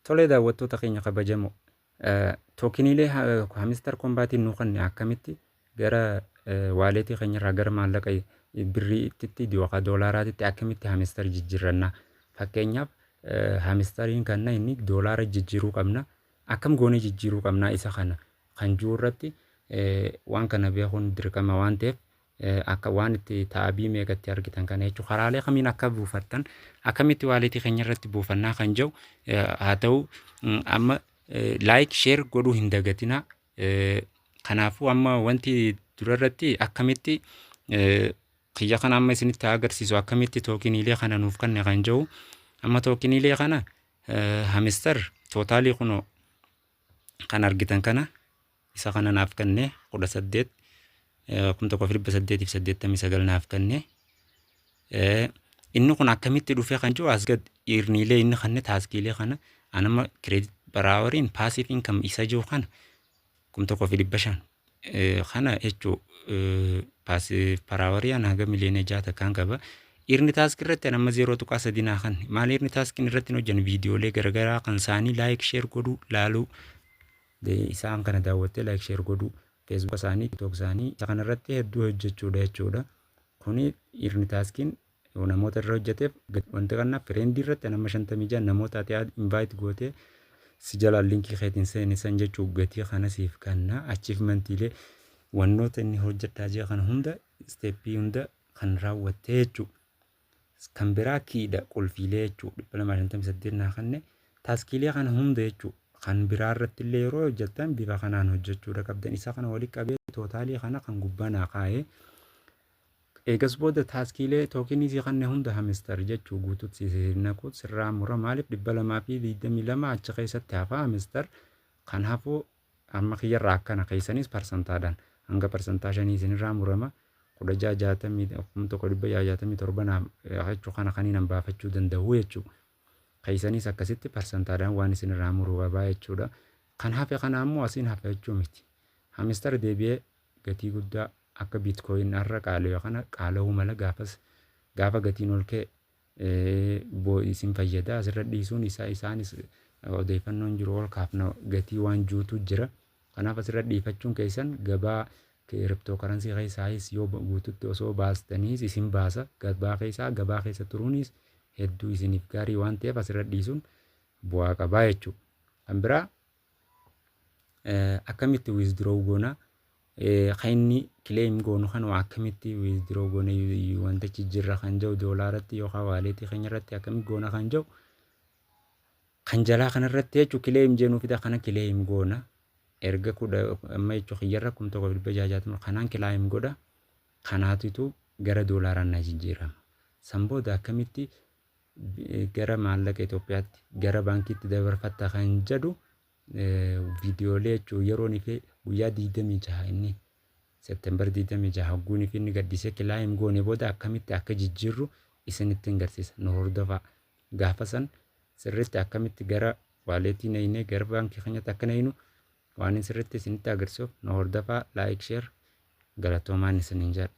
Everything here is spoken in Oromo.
Tolee daawwattoota keenya kabajamoo. Tookiniilee Hamister Kombaatiin nu kan akkamitti gara waaleetii keenyarraa gara maallaqa birriitti yookaan doolaaraatti akkamitti Hamister jijjiirranna. Fakkeenyaaf Hamistariin kanna inni doolaara jijjiiruu qabna. Akkam goonee jijjiiruu qabna isa kana kan jiru irratti waan kana beekuun dirqama waan ta'eef akka waan itti taabii meeqatti argitan kana jechuudha. Karaalee kamiin akka buufattan akkamitti waaleetii keenya irratti buufannaa kan jiru haa ta'u amma like share godhuu hin dagatina. Kanaafuu amma wanti durarratti akkamitti kiyya kana amma isinitti agarsiisu akkamitti tookiniilee kana nuuf kanne kan jiru. Amma tookiniilee kana Hamister tootaalii kunoo kan argitan kana isa kana naaf kanne 18 1,889 naaf kanne inni kun akkamitti dhufee kan jiru as gad irniilee inni kanne taaskiilee kana anama credit baraawariin passive income isa jiru kana 1,500 kana jechuu passive baraawarii haga miliyoona 6 kan qaba. Irni taaskii irratti nama 0.3 naa kan maal irni taaskiin irratti hojjan viidiyoolee garagaraa kan isaanii like share godhuu laaluu isaan kana daawwattee like share godhuu Facebook isaanii TikTok isaanii isa kana irratti hedduu hojjechuudha jechuudha. Kuni irni taaskiin namoota irra hojjeteef wanta kana friendii irratti nama 56 namoota ati invite gootee si jala linkii keetiin seensan jechuu gatii kana siif kanna achievementiilee wannoota inni hojjetaa jira kan hunda steppii hunda kan raawwattee jechuudha. Kan biraa kiidha qulfiilee jechuudha 258 naa kanne taaskiilee kana hunda jechuudha. Kan biraa irratti illee yeroo hojjetan bifa kanaan hojjechuudha qabdan isa kana walitti qabee tootaalii kana kan gubbaa naa kaa'ee eegas booda taaskiilee tookinii kanne hunda Hamister jechuu guututti naqu sirraa mura maaliif 222 achi keessatti hafa Hamister kan hafu amma kiyyarraa akkana keessanis parsantaadhaan hanga parsantaa 5 isinirraa murama 1667 jechuu kana kaniin baafachuu danda'u jechuudha. Keessanis akkasitti parsantaadhaan waan isinirraa muruu qabaa jechuudha. Kan hafe kana ammoo asiin hafe jechuu miti. Hamister deebi'ee gatii guddaa akka Bitcoin irra qaala'u kana qaala'uu mala gaafa gatiin ol ka'e isin fayyada. Asirra dhiisuun isaanis odeeffannoon jiru ol kaafna gatii waan juutu jira. Kanaaf asirra dhiifachuun keessan gabaa kiriptookaransi keessaayis yoo guututti osoo baastaniis isin baasa gabaa keessa turuunis hedduu isiniif gaarii waan ta'eef asirra dhiisuun bu'aa qabaa jechuudha. Kan biraa akkamitti withdraw goona kayni claim goonu kan akkamitti withdraw goona wantichi jirra kan jiru doolaaratti yookaan waaleetii keenya irratti akkamitti goona kan jiru kan jalaa kanarratti jechuudha. Claim jeenuu fida kana claim goona erga kudha amma jechuudha kiyyarra 1,660 kanaan claim godha kanaatitu gara doolaaraan na jijjiirama. Sanbooda akkamitti gara maallaqa Itoophiyaatti gara baankiitti dabarfatta kan jedhu viidiyoolee jechuun yeroon ife guyyaa 26 inni September 26 hagguun ife inni gaddisee claim goone booda akkamitti akka jijjiirru isinitti agarsiisa nu hordofaa. Gaafa san sirriitti akkamitti gara waaleetii naqnee gara baankii keenyatti akka naqnu waan sirriitti isinitti agarsiisuuf nu hordofaa like share galatoomaan isiniin jedha.